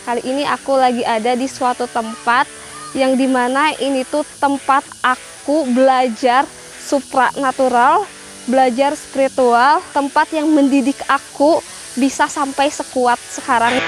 Kali ini aku lagi ada di suatu tempat yang dimana ini tuh tempat aku belajar supranatural, belajar spiritual, tempat yang mendidik aku bisa sampai sekuat sekarang.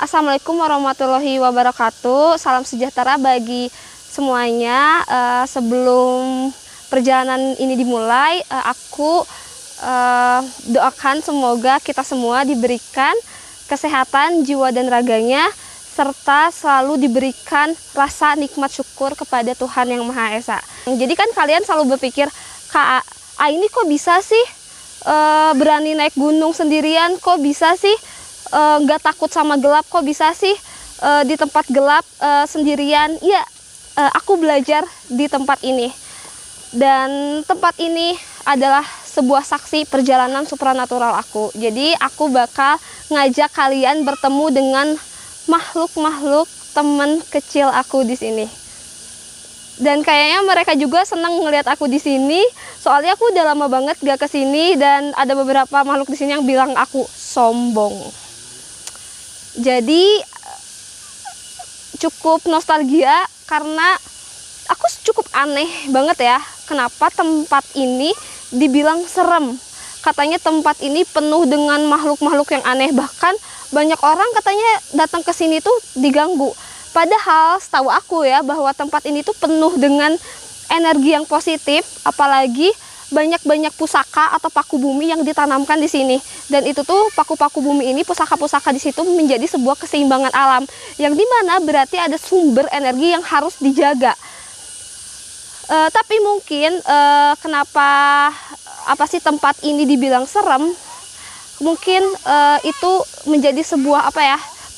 Assalamualaikum warahmatullahi wabarakatuh. Salam sejahtera bagi semuanya. Sebelum perjalanan ini dimulai, aku doakan semoga kita semua diberikan kesehatan jiwa dan raganya, serta selalu diberikan rasa nikmat syukur kepada Tuhan Yang Maha Esa. Jadi kan kalian selalu berpikir, Kak, ini kok bisa sih berani naik gunung sendirian, kok bisa sih nggak takut sama gelap, kok bisa sih di tempat gelap sendirian. Ya, aku belajar di tempat ini, dan tempat ini adalah sebuah saksi perjalanan supranatural aku. Jadi aku bakal ngajak kalian bertemu dengan makhluk-makhluk teman kecil aku di sini. Dan kayaknya mereka juga senang ngelihat aku di sini, soalnya aku udah lama banget gak kesini, dan ada beberapa makhluk di sini yang bilang aku sombong. Jadi cukup nostalgia karena aku cukup aneh banget ya, kenapa tempat ini dibilang serem. Katanya tempat ini penuh dengan makhluk-makhluk yang aneh, bahkan banyak orang katanya datang ke sini tuh diganggu. Padahal setahu aku ya bahwa tempat ini tuh penuh dengan energi yang positif, apalagi banyak-banyak pusaka atau paku bumi yang ditanamkan di sini. Dan itu tuh paku-paku bumi ini, pusaka-pusaka di situ menjadi sebuah keseimbangan alam, yang dimana berarti ada sumber energi yang harus dijaga. Tapi mungkin kenapa tempat ini dibilang serem? Mungkin itu menjadi sebuah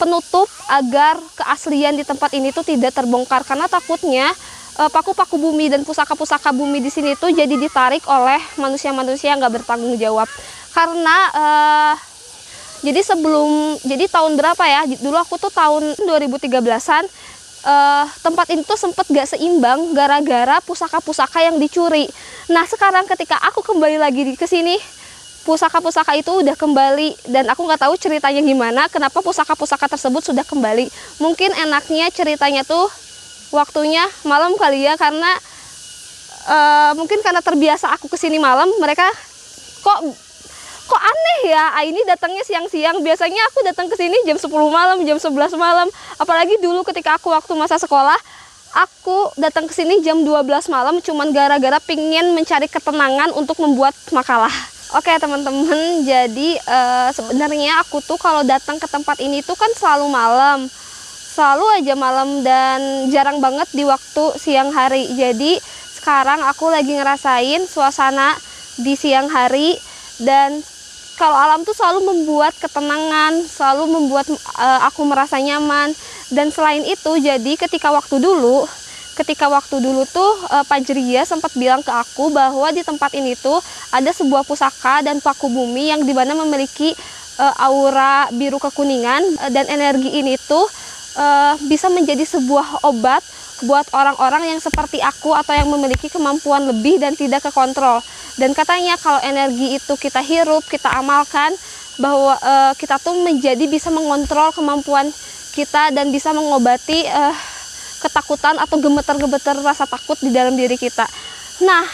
penutup agar keaslian di tempat ini tuh tidak terbongkar, karena takutnya paku-paku bumi dan pusaka-pusaka bumi di sini tuh jadi ditarik oleh manusia-manusia yang nggak bertanggung jawab. Karena jadi tahun berapa ya? Dulu aku tuh tahun 2013-an, tempat ini tuh sempet gak seimbang gara-gara pusaka-pusaka yang dicuri. Nah, sekarang ketika aku kembali lagi ke sini, pusaka-pusaka itu udah kembali, dan aku nggak tahu ceritanya gimana, kenapa pusaka-pusaka tersebut sudah kembali. Mungkin enaknya ceritanya tuh waktunya malam kali ya, karena mungkin karena terbiasa aku kesini malam, mereka kok aneh ya, ini datangnya siang-siang. Biasanya aku datang ke sini jam 10 malam, jam 11 malam. Apalagi dulu ketika aku waktu masa sekolah, aku datang ke sini jam 12 malam cuman gara-gara pingin mencari ketenangan untuk membuat makalah. Oke teman-teman, jadi sebenarnya aku tuh kalau datang ke tempat ini tuh kan selalu malam. Selalu aja malam, dan jarang banget di waktu siang hari. Jadi sekarang aku lagi ngerasain suasana di siang hari, dan kalau alam tuh selalu membuat ketenangan, selalu membuat aku merasa nyaman. Dan selain itu, jadi ketika waktu dulu tuh Pak Jeria sempat bilang ke aku bahwa di tempat ini tuh ada sebuah pusaka dan paku bumi yang dimana memiliki aura biru kekuningan, dan energi ini tuh bisa menjadi sebuah obat buat orang-orang yang seperti aku atau yang memiliki kemampuan lebih dan tidak kekontrol. Dan katanya kalau energi itu kita hirup, kita amalkan, bahwa kita tuh menjadi bisa mengontrol kemampuan kita dan bisa mengobati ketakutan atau gemeter-gemeter rasa takut di dalam diri kita. Nah,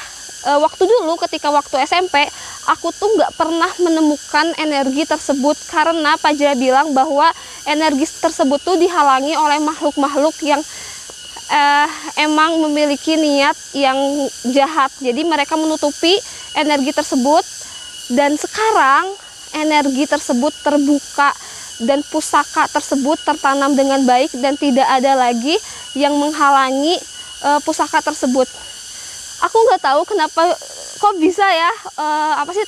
waktu dulu ketika waktu SMP, aku tuh nggak pernah menemukan energi tersebut, karena Pak Jaya bilang bahwa energi tersebut tuh dihalangi oleh makhluk-makhluk yang emang memiliki niat yang jahat. Jadi mereka menutupi energi tersebut, dan sekarang energi tersebut terbuka dan pusaka tersebut tertanam dengan baik, dan tidak ada lagi yang menghalangi pusaka tersebut. Aku nggak tahu kenapa kok bisa ya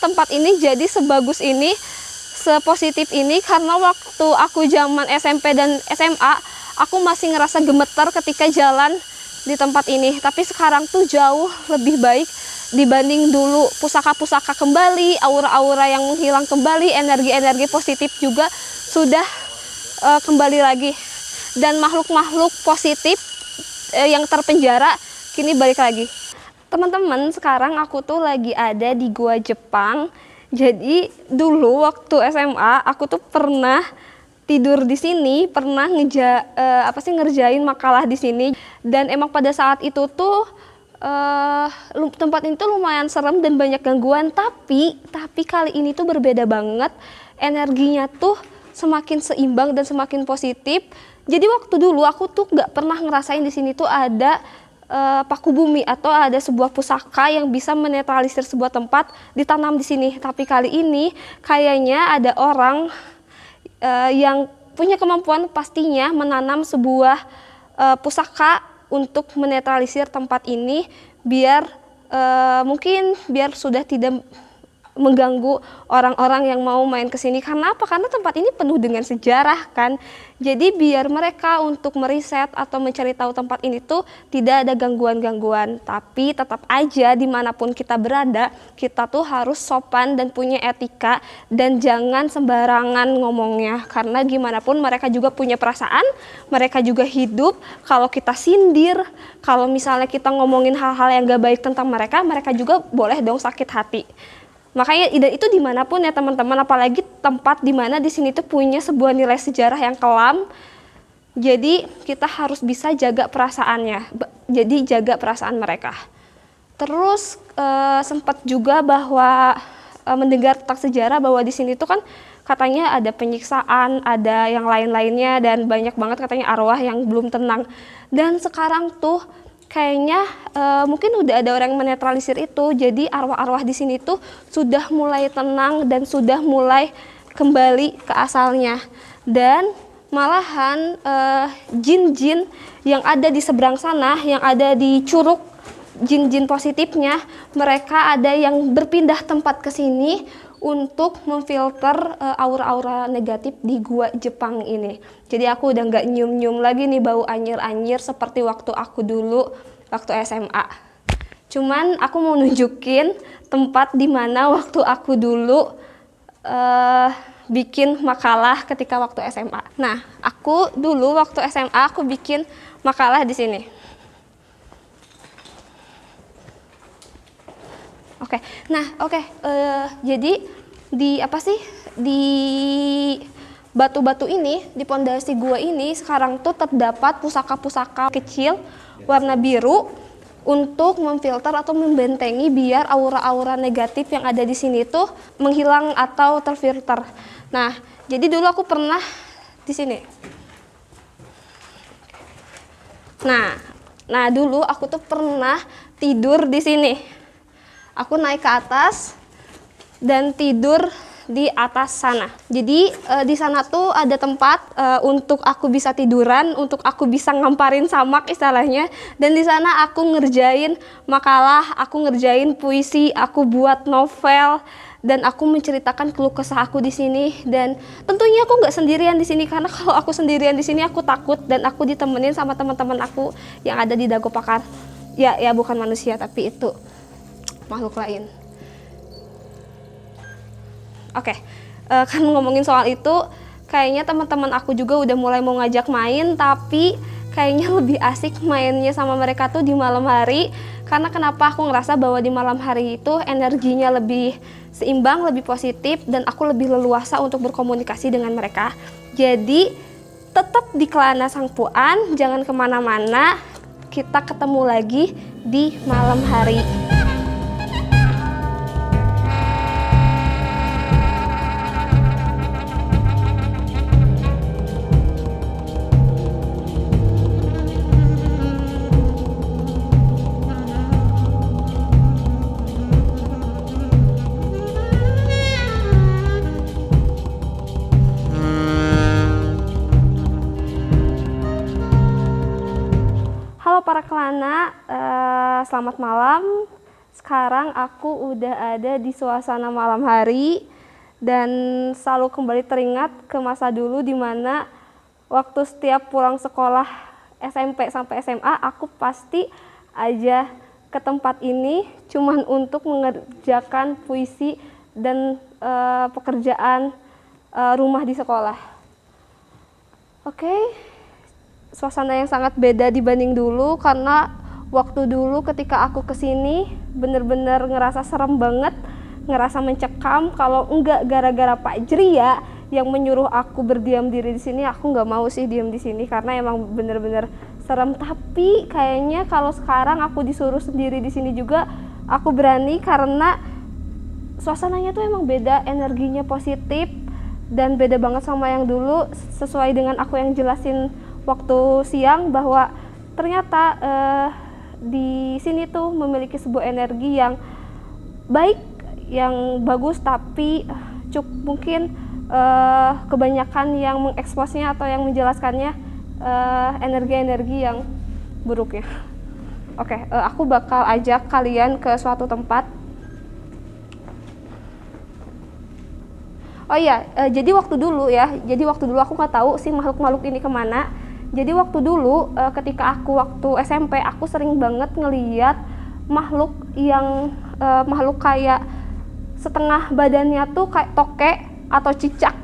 tempat ini jadi sebagus ini, sepositif ini, karena waktu aku zaman SMP dan SMA, aku masih ngerasa gemeter ketika jalan di tempat ini. Tapi sekarang tuh jauh lebih baik dibanding dulu. Pusaka-pusaka kembali, aura-aura yang menghilang kembali, energi-energi positif juga sudah kembali lagi. Dan makhluk-makhluk positif yang terpenjara kini balik lagi. Teman-teman, sekarang aku tuh lagi ada di Gua Jepang. Jadi dulu waktu SMA aku tuh pernah tidur di sini, pernah ngerjain makalah di sini. Dan emang pada saat itu tuh tempat itu lumayan serem dan banyak gangguan. Tapi kali ini tuh berbeda banget. Energinya tuh semakin seimbang dan semakin positif. Jadi waktu dulu aku tuh nggak pernah ngerasain di sini tuh ada paku bumi atau ada sebuah pusaka yang bisa menetralisir sebuah tempat ditanam di sini. Tapi kali ini kayaknya ada orang yang punya kemampuan pastinya menanam sebuah pusaka untuk menetralisir tempat ini biar mungkin biar sudah tidak mengganggu orang-orang yang mau main ke sini. Karena apa? Karena tempat ini penuh dengan sejarah kan. Jadi biar mereka untuk meriset atau mencari tahu tempat ini tuh tidak ada gangguan-gangguan. Tapi tetap aja dimanapun kita berada, kita tuh harus sopan dan punya etika dan jangan sembarangan ngomongnya. Karena gimana pun mereka juga punya perasaan, mereka juga hidup. Kalau kita sindir, kalau misalnya kita ngomongin hal-hal yang gak baik tentang mereka, mereka juga boleh dong sakit hati. Makanya itu dimanapun ya teman-teman, apalagi tempat dimana di sini tuh punya sebuah nilai sejarah yang kelam. Jadi kita harus bisa jaga perasaannya, jadi jaga perasaan mereka. Terus sempat juga bahwa mendengar tentang sejarah bahwa di sini tuh kan katanya ada penyiksaan, ada yang lain-lainnya dan banyak banget katanya arwah yang belum tenang. Dan sekarang tuh kayaknya mungkin udah ada orang yang menetralisir itu, jadi arwah-arwah di sini tuh sudah mulai tenang dan sudah mulai kembali ke asalnya. Dan malahan jin-jin yang ada di seberang sana, yang ada di curug jin-jin positifnya, mereka ada yang berpindah tempat ke sini untuk memfilter aura-aura negatif di Gua Jepang ini. Jadi aku udah nggak nyium-nyium lagi nih bau anyir-anyir seperti waktu aku dulu waktu SMA. Cuman aku mau nunjukin tempat di mana waktu aku dulu bikin makalah ketika waktu SMA. Nah, aku dulu waktu SMA aku bikin makalah di sini. Oke, jadi di batu-batu ini, di pondasi gua ini sekarang tuh terdapat pusaka-pusaka kecil warna biru untuk memfilter atau membentengi biar aura-aura negatif yang ada di sini tuh menghilang atau terfilter. Nah, jadi dulu aku pernah di sini. Nah dulu aku tuh pernah tidur di sini. Aku naik ke atas dan tidur di atas sana. Jadi di sana tuh ada tempat untuk aku bisa tiduran, untuk aku bisa ngamparin samak istilahnya. Dan di sana aku ngerjain makalah, aku ngerjain puisi, aku buat novel, dan aku menceritakan keluh kesah aku di sini. Dan tentunya aku nggak sendirian di sini, karena kalau aku sendirian di sini aku takut, dan aku ditemenin sama teman-teman aku yang ada di Dago Pakar. Ya bukan manusia tapi itu makhluk lain. Oke, kan ngomongin soal itu, kayaknya teman-teman aku juga udah mulai mau ngajak main, tapi kayaknya lebih asik mainnya sama mereka tuh di malam hari. Karena kenapa aku ngerasa bahwa di malam hari itu energinya lebih seimbang, lebih positif, dan aku lebih leluasa untuk berkomunikasi dengan mereka. Jadi tetap di Kelana Sangpuan, jangan kemana-mana, kita ketemu lagi di malam hari. Halo para Kelana, selamat malam. Sekarang aku udah ada di suasana malam hari dan selalu kembali teringat ke masa dulu di mana waktu setiap pulang sekolah SMP sampai SMA aku pasti aja ke tempat ini cuman untuk mengerjakan puisi dan pekerjaan rumah di sekolah. Oke, suasana yang sangat beda dibanding dulu, karena waktu dulu ketika aku kesini bener-bener ngerasa serem banget, ngerasa mencekam. Kalau enggak gara-gara Pak Jria yang menyuruh aku berdiam diri di sini, aku nggak mau sih diam di sini karena emang bener-bener serem. Tapi kayaknya kalau sekarang aku disuruh sendiri di sini juga aku berani, karena suasananya tuh emang beda, energinya positif dan beda banget sama yang dulu. Sesuai dengan aku yang jelasin waktu siang bahwa ternyata di sini tuh memiliki sebuah energi yang baik, yang bagus, tapi mungkin kebanyakan yang mengeksposnya atau yang menjelaskannya energi-energi yang buruknya. Oke, aku bakal ajak kalian ke suatu tempat. Oh iya, jadi waktu dulu aku nggak tahu sih makhluk-makhluk ini kemana. Jadi waktu dulu ketika aku waktu SMP, aku sering banget ngeliat makhluk yang makhluk kayak setengah badannya tuh kayak tokek atau cicak,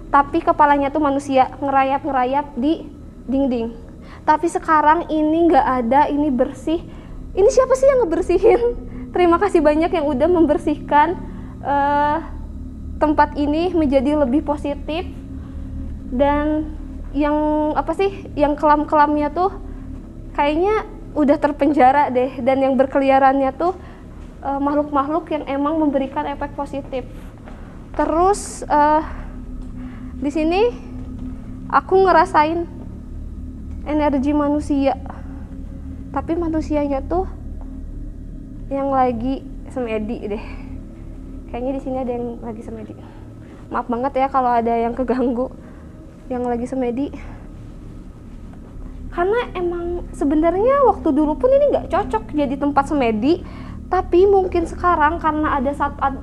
tapi kepalanya tuh manusia, ngerayap-ngerayap di dinding. Tapi sekarang ini nggak ada, ini bersih. Ini siapa sih yang ngebersihin? Terima kasih banyak yang udah membersihkan tempat ini menjadi lebih positif. Dan yang yang kelam-kelamnya tuh kayaknya udah terpenjara deh, dan yang berkeliarannya tuh makhluk-makhluk yang emang memberikan efek positif. Terus di sini aku ngerasain energi manusia, tapi manusianya tuh yang lagi semedi deh. Kayaknya di sini ada yang lagi semedi. Maaf banget ya kalau ada yang keganggu yang lagi semedi. Karena emang sebenarnya waktu dulu pun ini nggak cocok jadi tempat semedi, tapi mungkin sekarang karena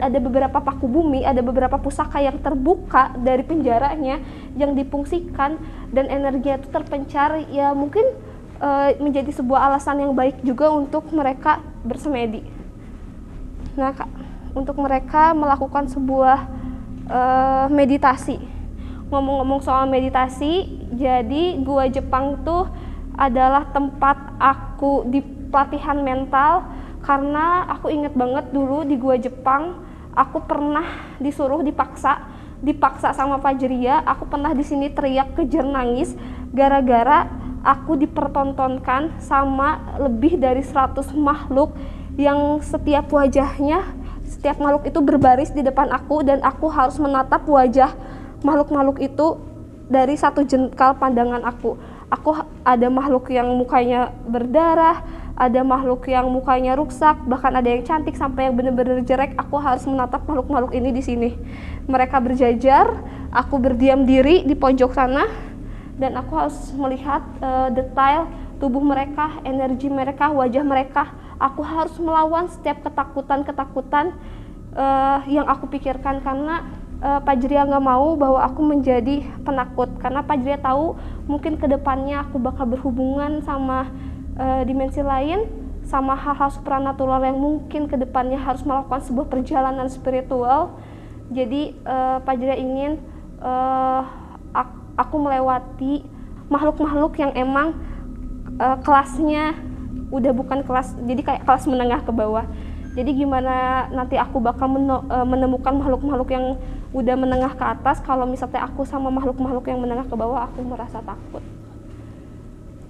ada beberapa paku bumi, ada beberapa pusaka yang terbuka dari penjaranya yang difungsikan dan energinya itu terpencar, ya mungkin menjadi sebuah alasan yang baik juga untuk mereka bersemedi. Nah, untuk mereka melakukan sebuah meditasi. Ngomong-ngomong soal meditasi, jadi Gua Jepang tuh adalah tempat aku di pelatihan mental, karena aku inget banget dulu di Gua Jepang aku pernah disuruh dipaksa sama Pak Jria. Aku pernah di sini teriak kejer nangis gara-gara aku dipertontonkan sama lebih dari 100 makhluk yang setiap makhluk itu berbaris di depan aku, dan aku harus menatap wajah makhluk-makhluk itu dari satu jengkal pandangan aku. Ada makhluk yang mukanya berdarah, ada makhluk yang mukanya rusak, bahkan ada yang cantik sampai yang benar-benar jelek. Aku harus menatap makhluk-makhluk ini di sini. Mereka berjajar, aku berdiam diri di pojok sana, dan aku harus melihat detail tubuh mereka, energi mereka, wajah mereka. Aku harus melawan setiap ketakutan yang aku pikirkan, karena Pak Jria nggak mau bahwa aku menjadi penakut, karena Pak Jria tahu mungkin kedepannya aku bakal berhubungan sama dimensi lain, sama hal-hal supranatural yang mungkin kedepannya harus melakukan sebuah perjalanan spiritual. Jadi Pak Jria ingin aku melewati makhluk-makhluk yang emang kelasnya udah bukan kelas, jadi kayak kelas menengah ke bawah. Jadi gimana nanti aku bakal menemukan makhluk-makhluk yang udah menengah ke atas, kalau misalnya aku sama makhluk-makhluk yang menengah ke bawah, aku merasa takut.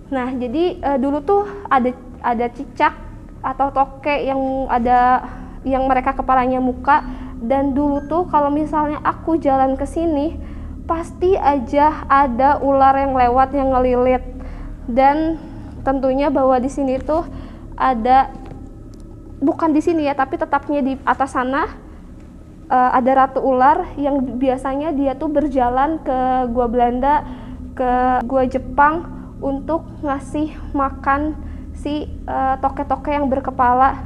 Nah, jadi dulu tuh ada cicak atau tokek yang mereka kepalanya muka, dan dulu tuh kalau misalnya aku jalan ke sini pasti aja ada ular yang lewat yang ngelilit. Dan tentunya bahwa di sini tuh ada, bukan di sini ya, tapi tetapnya di atas sana ada ratu ular yang biasanya dia tuh berjalan ke gua Belanda, ke gua Jepang untuk ngasih makan si toke-toke yang berkepala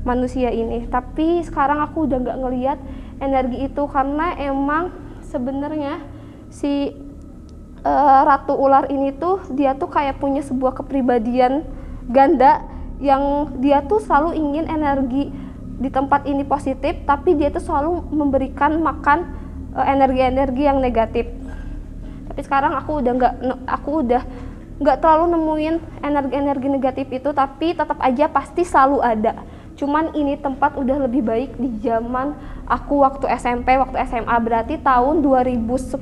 manusia ini. Tapi sekarang aku udah nggak ngelihat energi itu, karena emang sebenarnya si ratu ular ini tuh dia tuh kayak punya sebuah kepribadian ganda yang dia tuh selalu ingin energi di tempat ini positif, tapi dia tuh selalu memberikan makan energi-energi yang negatif. Tapi sekarang aku udah nggak terlalu nemuin energi-energi negatif itu, tapi tetap aja pasti selalu ada. Cuman ini tempat udah lebih baik di zaman aku waktu SMP, waktu SMA, berarti tahun 2010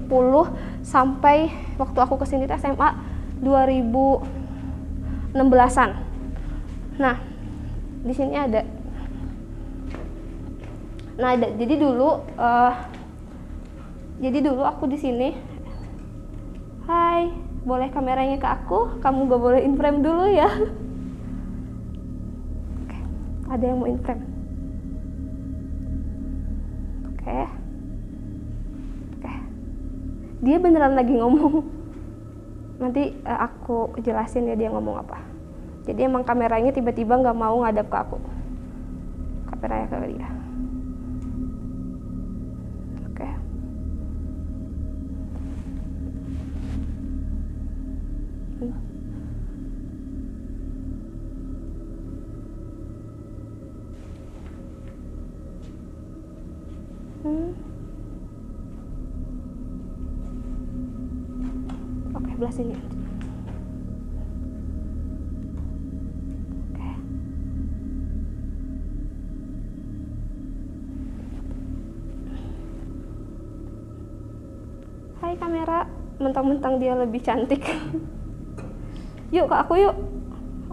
sampai waktu aku kesini tuh SMA 2016-an. Nah, di sini ada. Nah, jadi dulu aku di sini. Hai, boleh kameranya ke aku? Kamu gak boleh in frame dulu ya. Oke, ada yang mau in frame. Oke. Dia beneran lagi ngomong. Nanti aku jelasin ya dia ngomong apa. Jadi emang kameranya tiba-tiba gak mau ngadap ke aku. Kameranya ke dia. Oke, belah sini. Oke. Hai kamera, mentang-mentang dia lebih cantik. Yuk ke aku yuk.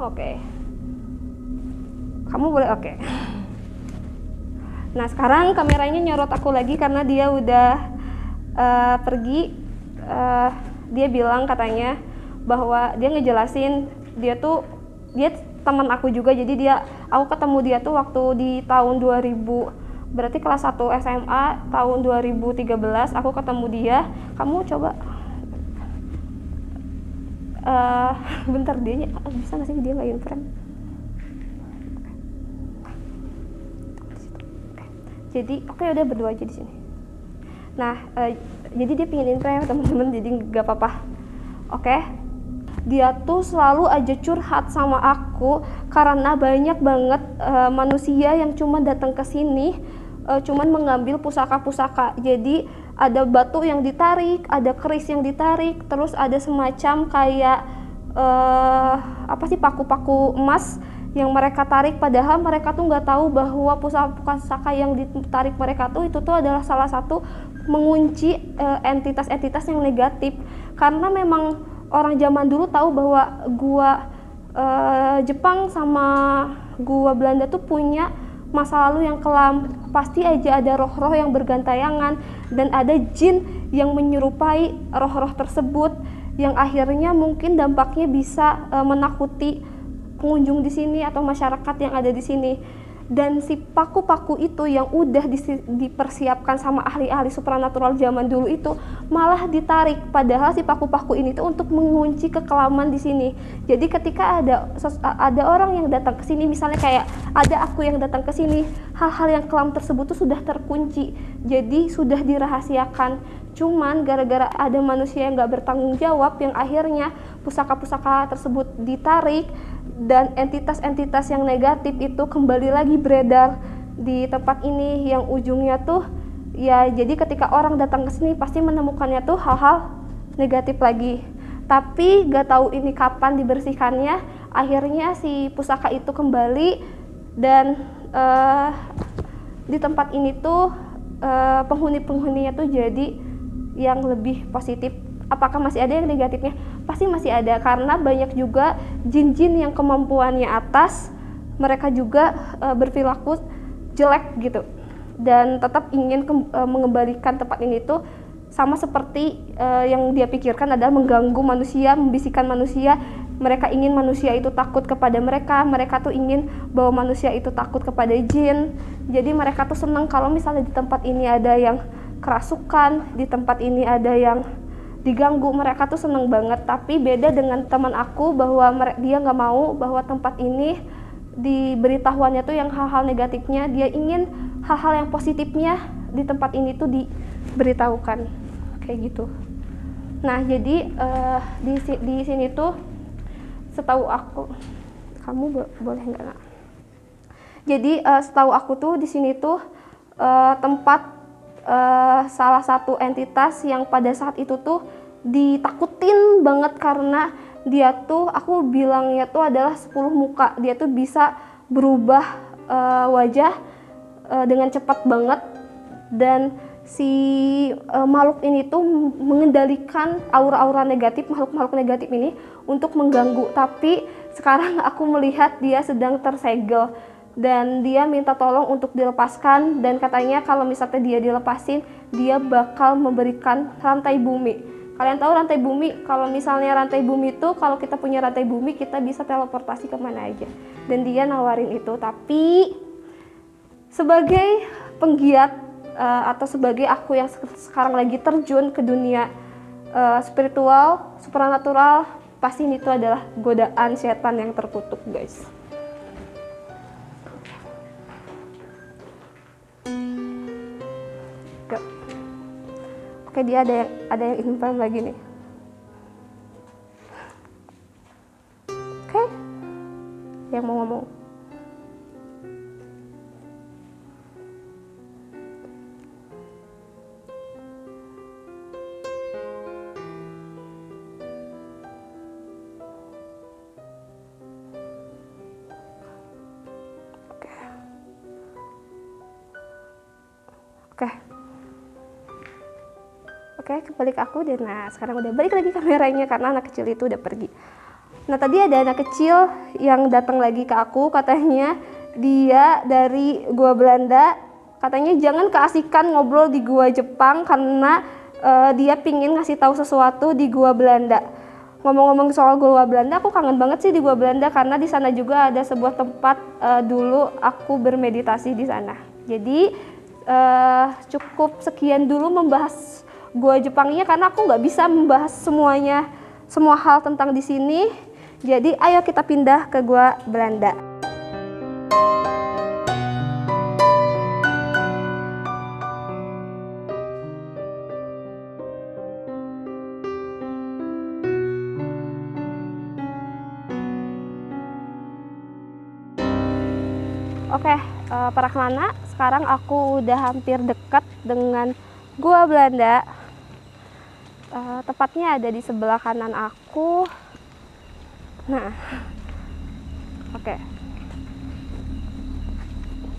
Oke. Kamu boleh oke. Nah sekarang kameranya nyorot aku lagi karena dia udah pergi. Dia bilang katanya bahwa dia ngejelasin dia teman aku juga, jadi aku ketemu dia tuh waktu di tahun 2000, berarti kelas 1 SMA tahun 2013 aku ketemu dia. Kamu coba bentar, dia bisa nggak sih dia nggak in frame? Jadi oke, udah berdua aja di sini. Nah jadi dia pingin in frame teman-teman, jadi nggak apa-apa. Oke. Dia tuh selalu aja curhat sama aku karena banyak banget manusia yang cuma datang ke sini cuman mengambil pusaka-pusaka. Jadi ada batu yang ditarik, ada keris yang ditarik, terus ada semacam kayak paku-paku emas yang mereka tarik, padahal mereka tuh nggak tahu bahwa pusaka-pusaka yang ditarik mereka tuh itu tuh adalah salah satu mengunci entitas-entitas yang negatif. Karena memang orang zaman dulu tahu bahwa gua Jepang sama gua Belanda tuh punya masa lalu yang kelam. Pasti aja ada roh-roh yang bergantayangan dan ada jin yang menyerupai roh-roh tersebut, yang akhirnya mungkin dampaknya bisa menakuti pengunjung di sini atau masyarakat yang ada di sini. Dan si paku-paku itu yang udah dipersiapkan sama ahli-ahli supranatural zaman dulu itu malah ditarik, padahal si paku-paku ini tuh untuk mengunci kekelaman di sini. Jadi ketika ada orang yang datang ke sini, misalnya kayak ada aku yang datang ke sini, hal-hal yang kelam tersebut tuh sudah terkunci, jadi sudah dirahasiakan. Cuman gara-gara ada manusia yang gak bertanggung jawab, yang akhirnya pusaka-pusaka tersebut ditarik, dan entitas-entitas yang negatif itu kembali lagi beredar di tempat ini, yang ujungnya tuh ya jadi ketika orang datang ke sini pasti menemukannya tuh hal-hal negatif lagi. Tapi gak tahu ini kapan dibersihkannya, akhirnya si pusaka itu kembali, dan di tempat ini tuh penghuni-penghuninya tuh jadi yang lebih positif. Apakah masih ada yang negatifnya? Pasti masih ada, karena banyak juga jin-jin yang kemampuannya atas, mereka juga berperilaku jelek gitu, dan tetap ingin mengembalikan tempat ini tuh sama seperti yang dia pikirkan adalah mengganggu manusia, membisikkan manusia. Mereka ingin manusia itu takut kepada mereka, mereka tuh ingin bahwa manusia itu takut kepada jin. Jadi mereka tuh senang kalau misalnya di tempat ini ada yang kerasukan, di tempat ini ada yang diganggu, mereka tuh seneng banget. Tapi beda dengan teman aku bahwa dia nggak mau bahwa tempat ini diberitahuannya tuh yang hal-hal negatifnya, dia ingin hal-hal yang positifnya di tempat ini tuh diberitahukan kayak gitu. Nah, jadi di sini tuh setahu aku, kamu boleh nggak nak? Jadi setahu aku tuh di sini tuh tempat salah satu entitas yang pada saat itu tuh ditakutin banget karena dia tuh, aku bilangnya tuh adalah 10 muka. Dia tuh bisa berubah wajah dengan cepat banget, dan si makhluk ini tuh mengendalikan aura-aura negatif, makhluk-makhluk negatif ini untuk mengganggu. Tapi sekarang aku melihat dia sedang tersegel dan dia minta tolong untuk dilepaskan, dan katanya kalau misalnya dia dilepasin, dia bakal memberikan rantai bumi. Kalian tahu rantai bumi? Kalau misalnya rantai bumi itu, kalau kita punya rantai bumi, kita bisa teleportasi kemana aja. Dan dia nawarin itu. Tapi sebagai penggiat atau sebagai aku yang sekarang lagi terjun ke dunia spiritual, supernatural, pasti itu adalah godaan setan yang terkutuk, guys. Oke, dia ada yang invite lagi nih. Oke, yang mau ngomong. Oke, kembali ke aku. Dan nah, sekarang udah balik lagi kameranya karena anak kecil itu udah pergi. Nah, tadi ada anak kecil yang datang lagi ke aku, katanya dia dari gua Belanda. Katanya jangan keasikan ngobrol di gua Jepang karena dia pingin ngasih tahu sesuatu di gua Belanda. Ngomong-ngomong soal gua Belanda, aku kangen banget sih di gua Belanda karena di sana juga ada sebuah tempat dulu aku bermeditasi di sana. Jadi cukup sekian dulu membahas gua Jepangnya karena aku nggak bisa membahas semua hal tentang di sini. Jadi ayo kita pindah ke gua Belanda. Oke, para kelana, sekarang aku udah hampir dekat dengan gua Belanda. Tepatnya ada di sebelah kanan aku. Nah, oke.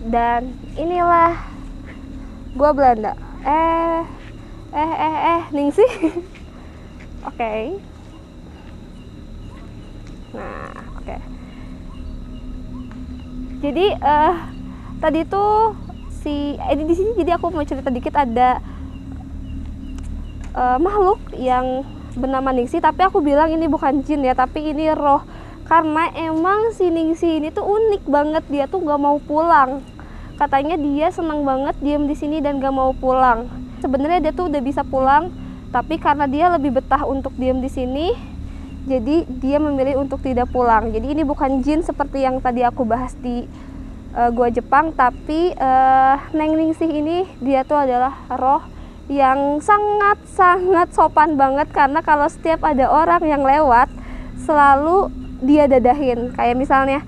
Dan inilah gua Belanda. Ningsih. Oke. Nah, oke. Jadi tadi tuh di sini, jadi aku mau cerita dikit, ada makhluk yang bernama Ningsih, tapi aku bilang ini bukan jin ya, tapi ini roh. Karena emang si Ningsih ini tuh unik banget, dia tuh gak mau pulang. Katanya dia senang banget diam di sini dan gak mau pulang. Sebenarnya dia tuh udah bisa pulang, tapi karena dia lebih betah untuk diam di sini, jadi dia memilih untuk tidak pulang. Jadi ini bukan jin seperti yang tadi aku bahas di gua Jepang, tapi Neng Ningsih ini dia tuh adalah roh yang sangat sopan banget, karena kalau setiap ada orang yang lewat selalu dia dadahin. Kayak misalnya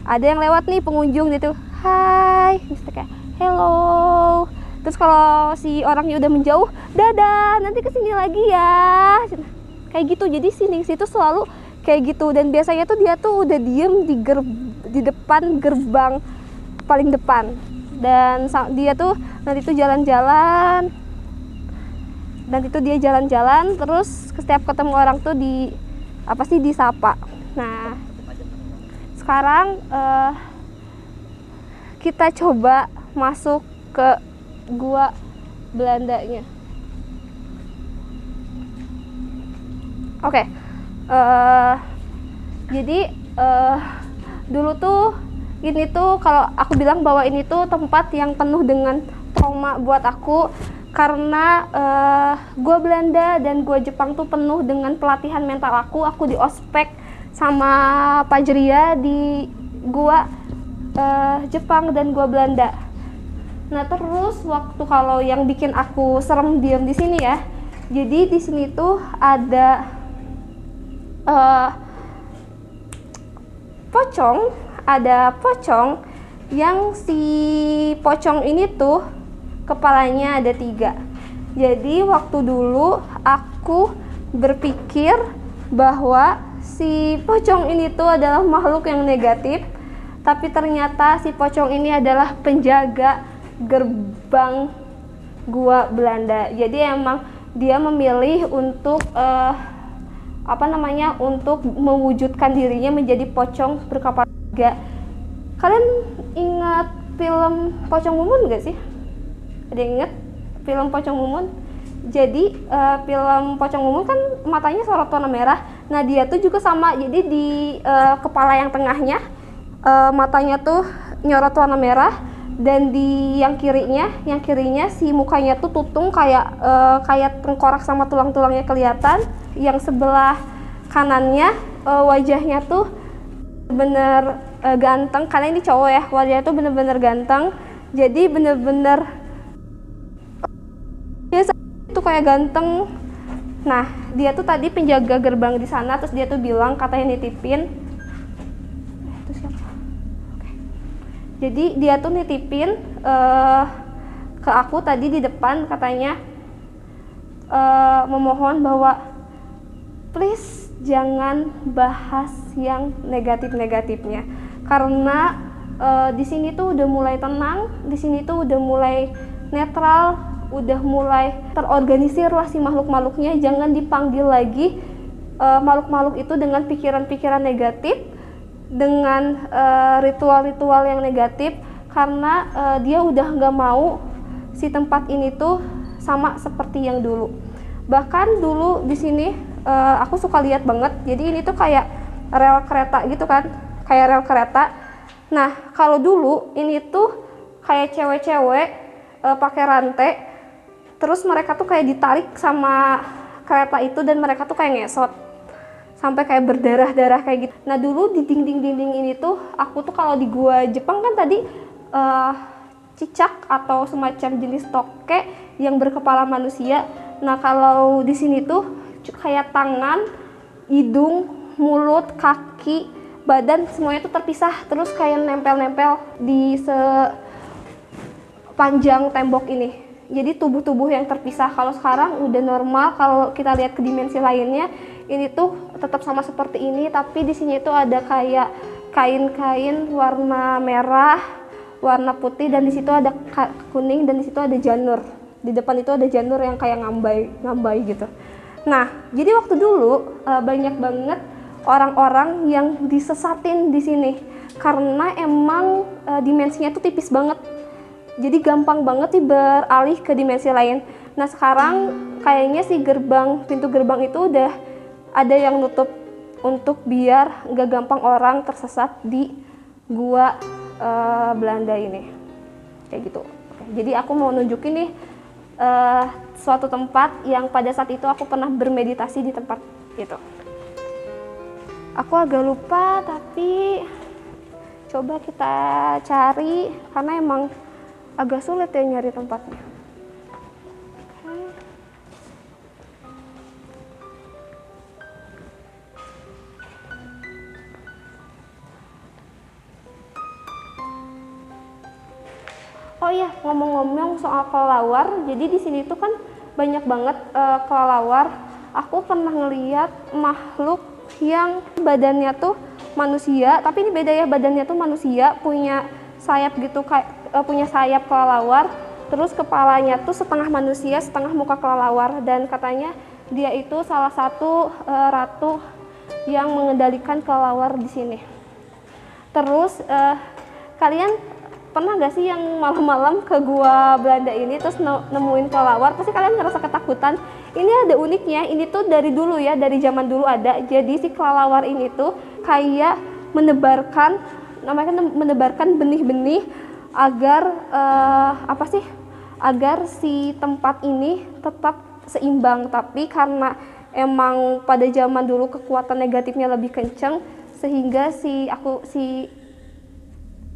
ada yang lewat nih, pengunjung gitu, hai, misalnya kayak hello. Terus kalau si orangnya udah menjauh, dadah, nanti kesini lagi ya, kayak gitu. Jadi si Ningsih itu selalu kayak gitu, dan biasanya tuh dia tuh udah diem di depan gerbang paling depan, dan dia tuh nanti tuh jalan-jalan. Dan itu dia jalan-jalan terus setiap ketemu orang tuh disapa. Nah, sekarang kita coba masuk ke gua Belandanya. Oke. Jadi dulu tuh ini tuh, kalau aku bilang bahwa ini tuh tempat yang penuh dengan trauma buat aku. Karena gua Belanda dan gua Jepang tuh penuh dengan pelatihan mental aku. Aku di ospek sama Pajria di gua Jepang dan gua Belanda. Nah, terus waktu kalau yang bikin aku serem diam di sini ya, Jadi di sini tuh ada pocong yang si pocong ini tuh kepalanya ada 3. Jadi waktu dulu aku berpikir bahwa si pocong ini tuh adalah makhluk yang negatif, tapi ternyata si pocong ini adalah penjaga gerbang gua Belanda. Jadi emang dia memilih untuk untuk mewujudkan dirinya menjadi pocong berkepala 3. Kalian ingat film Pocong Mumun gak sih? Ada yang ingat film Pocong Mumun? Jadi film Pocong Mumun kan matanya sorot warna merah. Nah dia tuh juga sama. Jadi di kepala yang tengahnya matanya tuh nyorot warna merah, dan di yang kirinya si mukanya tuh tutung kayak tengkorak sama tulang-tulangnya kelihatan. Yang sebelah kanannya wajahnya tuh bener ganteng, karena ini cowok ya, wajahnya tuh bener-bener ganteng. Jadi bener-bener biasa itu kayak ganteng. Nah dia tuh tadi penjaga gerbang di sana, terus dia tuh bilang katanya nitipin. Itu siapa? Oke. Jadi dia tuh nitipin ke aku tadi di depan, katanya memohon bahwa please jangan bahas yang negatif-negatifnya, karena di sini tuh udah mulai tenang, di sini tuh udah mulai netral, udah mulai terorganisir lah si makhluk-makhluknya. Jangan dipanggil lagi makhluk-makhluk itu dengan pikiran-pikiran negatif, dengan ritual-ritual yang negatif, karena dia udah nggak mau si tempat ini tuh sama seperti yang dulu. Bahkan dulu di sini aku suka lihat banget, jadi ini tuh kayak rel kereta gitu kan, kayak rel kereta. Nah kalau dulu ini tuh kayak cewek-cewek pakai rantai, terus mereka tuh kayak ditarik sama kereta itu, dan mereka tuh kayak ngesot sampai kayak berdarah-darah kayak gitu. Nah dulu di dinding-dinding ini tuh, aku tuh kalau di gua Jepang kan tadi cicak atau semacam jenis toke yang berkepala manusia. Nah kalau di sini tuh kayak tangan, hidung, mulut, kaki, badan semuanya tuh terpisah, terus kayak nempel-nempel di sepanjang tembok ini. Jadi tubuh-tubuh yang terpisah. Kalau sekarang udah normal, kalau kita lihat ke dimensi lainnya, ini tuh tetap sama seperti ini, tapi di sini tuh ada kayak kain-kain warna merah, warna putih, dan di situ ada kuning, dan di situ ada janur. Di depan itu ada janur yang kayak ngambai gitu. Nah, jadi waktu dulu banyak banget orang-orang yang disesatin di sini karena emang dimensinya tuh tipis banget. Jadi gampang banget nih beralih ke dimensi lain. Nah, sekarang kayaknya si pintu gerbang itu udah ada yang nutup untuk biar nggak gampang orang tersesat di gua Belanda ini. Kayak gitu. Jadi aku mau nunjukin nih suatu tempat yang pada saat itu aku pernah bermeditasi di tempat itu. Aku agak lupa, tapi coba kita cari karena emang agak sulit ya nyari tempatnya. Oh iya, ngomong-ngomong soal kelelawar, jadi di sini tuh kan banyak banget kelelawar. Aku pernah ngeliat makhluk yang badannya tuh manusia, tapi ini beda ya, badannya tuh manusia, punya sayap gitu, kayak punya sayap kelelawar, terus kepalanya tuh setengah manusia, setengah muka kelelawar, dan katanya dia itu salah satu ratu yang mengendalikan kelelawar di sini. Terus kalian pernah gak sih yang malam-malam ke gua Belanda ini terus nemuin kelelawar? Pasti kalian ngerasa ketakutan. Ini ada uniknya, ini tuh dari dulu ya, dari zaman dulu ada. Jadi si kelelawar ini tuh kayak menebarkan benih-benih agar agar si tempat ini tetap seimbang. Tapi karena emang pada zaman dulu kekuatan negatifnya lebih kenceng, sehingga si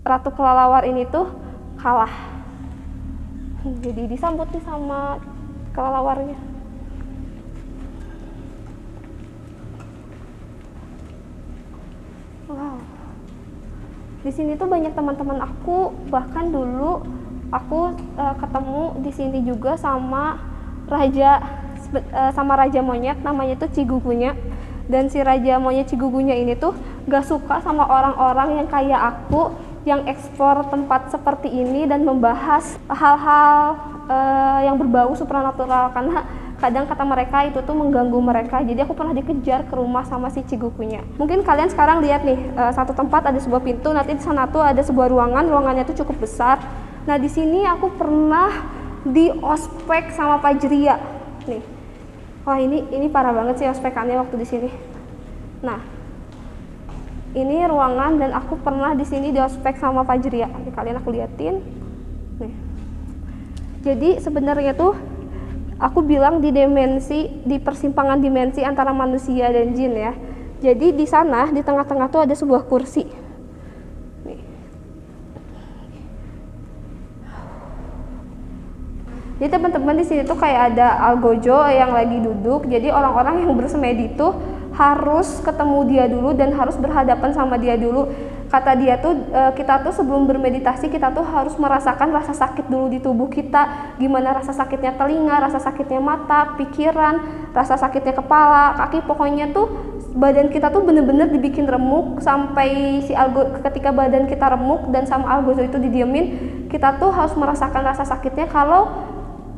ratu kelelawar ini tuh kalah. Jadi disambut nih sama kelelawarnya. Wow. Di sini tuh banyak teman-teman aku, bahkan dulu aku ketemu di sini juga sama raja monyet, namanya tuh Cigugunya. Dan si raja monyet Cigugunya ini tuh gak suka sama orang-orang yang kayak aku, yang ekspor tempat seperti ini dan membahas hal-hal yang berbau supranatural, karena kadang kata mereka itu tuh mengganggu mereka. Jadi aku pernah dikejar ke rumah sama si Cigugunya. Mungkin kalian sekarang lihat nih, satu tempat ada sebuah pintu, nanti di sana tuh ada sebuah ruangannya tuh cukup besar. Nah di sini aku pernah di ospek sama Fajria nih. Wah ini parah banget sih ospekannya waktu di sini. Nah ini ruangan dan aku pernah di sini di ospek sama Fajria. Nih, kalian aku liatin nih. Jadi sebenarnya tuh aku bilang di persimpangan dimensi antara manusia dan jin ya. Jadi di sana di tengah-tengah tuh ada sebuah kursi. Nih. Jadi teman-teman di sini tuh kayak ada algojo yang lagi duduk. Jadi orang-orang yang bersemedi tuh harus ketemu dia dulu dan harus berhadapan sama dia dulu. Kata dia tuh kita tuh sebelum bermeditasi kita tuh harus merasakan rasa sakit dulu di tubuh kita. Gimana rasa sakitnya telinga, rasa sakitnya mata, pikiran, rasa sakitnya kepala, kaki, pokoknya tuh badan kita tuh bener-bener dibikin remuk sampai ketika badan kita remuk dan sama algojo itu didiemin, kita tuh harus merasakan rasa sakitnya. Kalau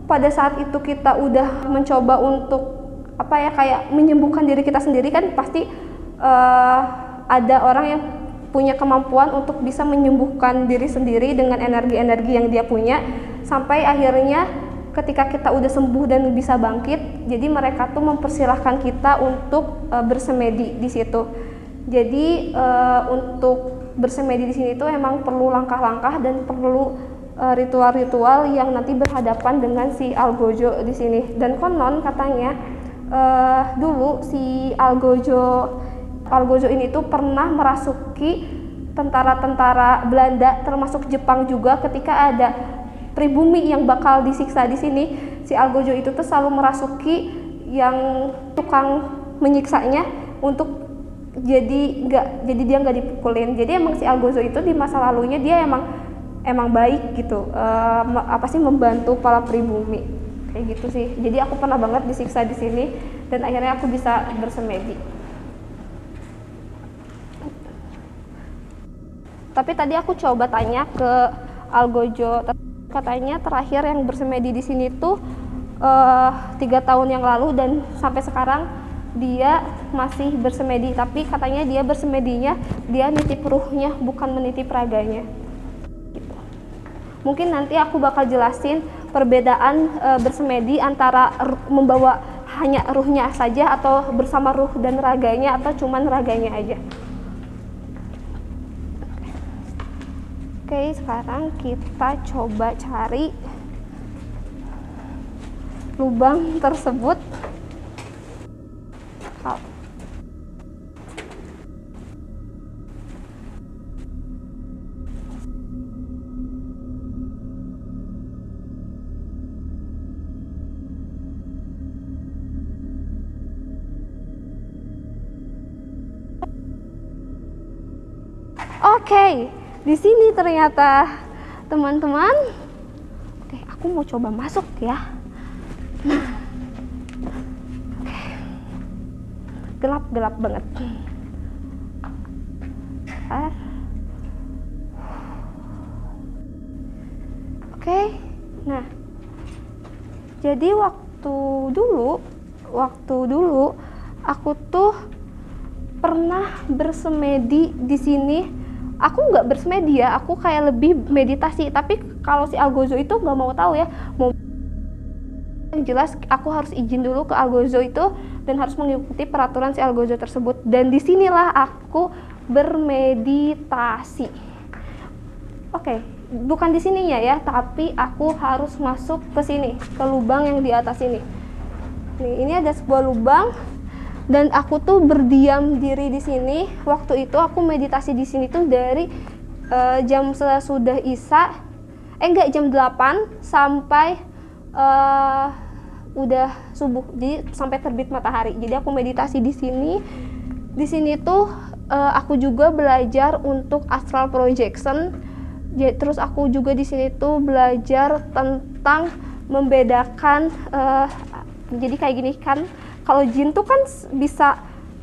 pada saat itu kita udah mencoba untuk kayak menyembuhkan diri kita sendiri, kan pasti ada orang yang punya kemampuan untuk bisa menyembuhkan diri sendiri dengan energi-energi yang dia punya, sampai akhirnya ketika kita udah sembuh dan bisa bangkit, jadi mereka tuh mempersilahkan kita untuk bersemedi di situ. Jadi untuk bersemedi di sini tuh emang perlu langkah-langkah dan perlu ritual-ritual yang nanti berhadapan dengan si algojo di sini. Dan konon katanya dulu si algojo ini tuh pernah merasuki tentara-tentara Belanda termasuk Jepang juga. Ketika ada pribumi yang bakal disiksa di sini, si algojo itu tuh selalu merasuki yang tukang menyiksanya untuk jadi dia nggak dipukulin. Jadi emang si algojo itu di masa lalunya dia emang baik gitu, membantu para pribumi kayak gitu sih. Jadi aku pernah banget disiksa di sini dan akhirnya aku bisa bersemedi. Tapi tadi aku coba tanya ke algojo, katanya terakhir yang bersemedi di sini tuh 3 tahun yang lalu dan sampai sekarang dia masih bersemedi. Tapi katanya dia bersemedinya dia nitip ruhnya, bukan menitip raganya. Gitu. Mungkin nanti aku bakal jelasin perbedaan bersemedi antara membawa hanya ruhnya saja atau bersama ruh dan raganya atau cuman raganya aja. Oke, sekarang kita coba cari lubang tersebut. Oke. Di sini ternyata teman-teman. Oke, aku mau coba masuk ya. Nah, gelap banget. Oke, nah, jadi waktu dulu aku tuh pernah bersemedi di sini. Aku nggak bersemedi ya, aku kayak lebih meditasi. Tapi kalau si algojo itu nggak mau tahu ya, yang jelas aku harus izin dulu ke algojo itu dan harus mengikuti peraturan si algojo tersebut. Dan disinilah aku bermeditasi. Oke, bukan di sininya ya, tapi aku harus masuk ke sini, ke lubang yang di atas ini. Nih, ini ada sebuah lubang. Dan aku tuh berdiam diri di sini. Waktu itu aku meditasi di sini tuh dari jam sesudah Isya, jam 8 sampai udah subuh. Jadi sampai terbit matahari. Jadi aku meditasi di sini. Di sini tuh aku juga belajar untuk astral projection. Terus aku juga di sini tuh belajar tentang membedakan, jadi kayak gini kan, kalau jin tuh kan bisa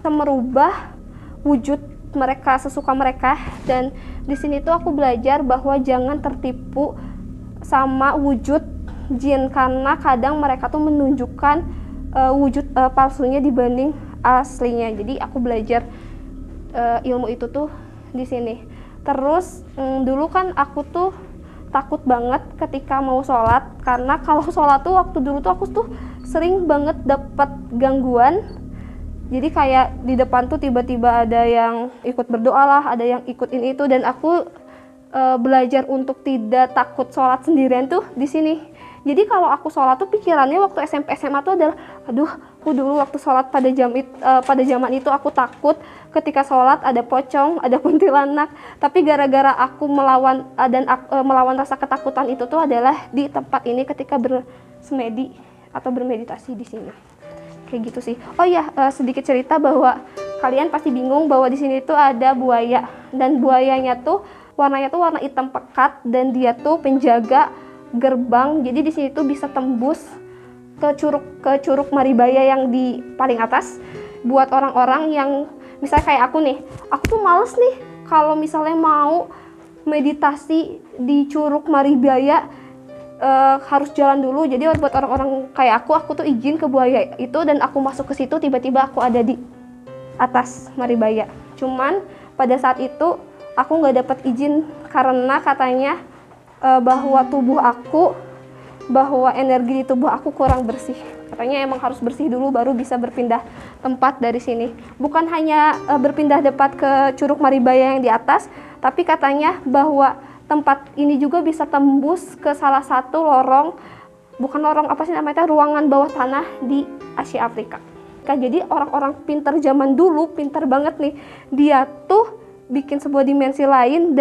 merubah wujud mereka sesuka mereka, dan di sini tuh aku belajar bahwa jangan tertipu sama wujud jin karena kadang mereka tuh menunjukkan wujud palsunya dibanding aslinya. Jadi aku belajar ilmu itu tuh di sini. Terus dulu kan aku tuh takut banget ketika mau sholat, karena kalau sholat tuh waktu dulu tuh aku tuh sering banget dapat gangguan. Jadi kayak di depan tuh tiba-tiba ada yang ikut berdoa lah, ada yang ikut ini itu, dan aku belajar untuk tidak takut sholat sendirian tuh di sini. Jadi kalau aku sholat tuh pikirannya waktu SMP SMA tuh adalah, aduh, aku dulu waktu sholat pada zaman itu aku takut ketika sholat ada pocong, ada kuntilanak. Tapi gara-gara aku melawan melawan rasa ketakutan itu tuh adalah di tempat ini ketika bersemedi atau bermeditasi di sini. Kayak gitu sih. Oh iya, sedikit cerita bahwa kalian pasti bingung bahwa di sini tuh ada buaya, dan buayanya tuh warnanya tuh warna hitam pekat, dan dia tuh penjaga gerbang. Jadi di sini tuh bisa tembus ke curug Maribaya yang di paling atas. Buat orang-orang yang misalnya kayak aku nih, aku tuh males nih kalau misalnya mau meditasi di curug Maribaya, harus jalan dulu. Jadi buat orang-orang kayak aku tuh izin ke buaya itu, dan aku masuk ke situ tiba-tiba aku ada di atas Maribaya. Cuman pada saat itu aku nggak dapat izin karena katanya bahwa energi di tubuh aku kurang bersih. Katanya emang harus bersih dulu baru bisa berpindah tempat dari sini. Bukan hanya berpindah tempat ke Curug Maribaya yang di atas, tapi katanya bahwa tempat ini juga bisa tembus ke salah satu ruangan bawah tanah di Asia Afrika. Jadi orang-orang pintar zaman dulu, pintar banget nih. Dia tuh bikin sebuah dimensi lain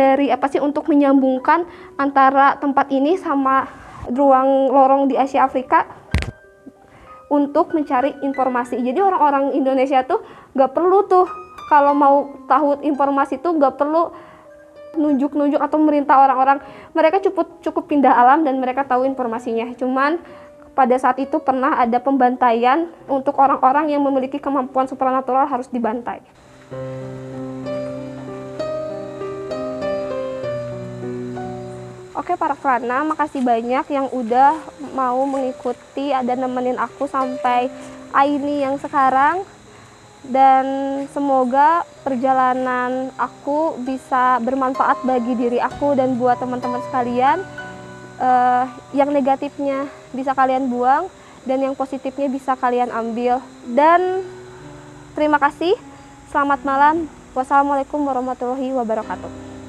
untuk menyambungkan antara tempat ini sama lorong di Asia Afrika untuk mencari informasi. Jadi orang-orang Indonesia tuh nggak perlu tuh kalau mau tahu informasi tuh nggak perlu nunjuk-nunjuk atau merintah orang-orang. Mereka cukup pindah alam dan mereka tahu informasinya. Cuman pada saat itu pernah ada pembantaian untuk orang-orang yang memiliki kemampuan supranatural harus dibantai. Oke para Frana, makasih banyak yang udah mau mengikuti dan nemenin aku sampai ini yang sekarang. Dan semoga perjalanan aku bisa bermanfaat bagi diri aku dan buat teman-teman sekalian. Yang negatifnya bisa kalian buang dan yang positifnya bisa kalian ambil. Dan terima kasih, selamat malam. Wassalamualaikum warahmatullahi wabarakatuh.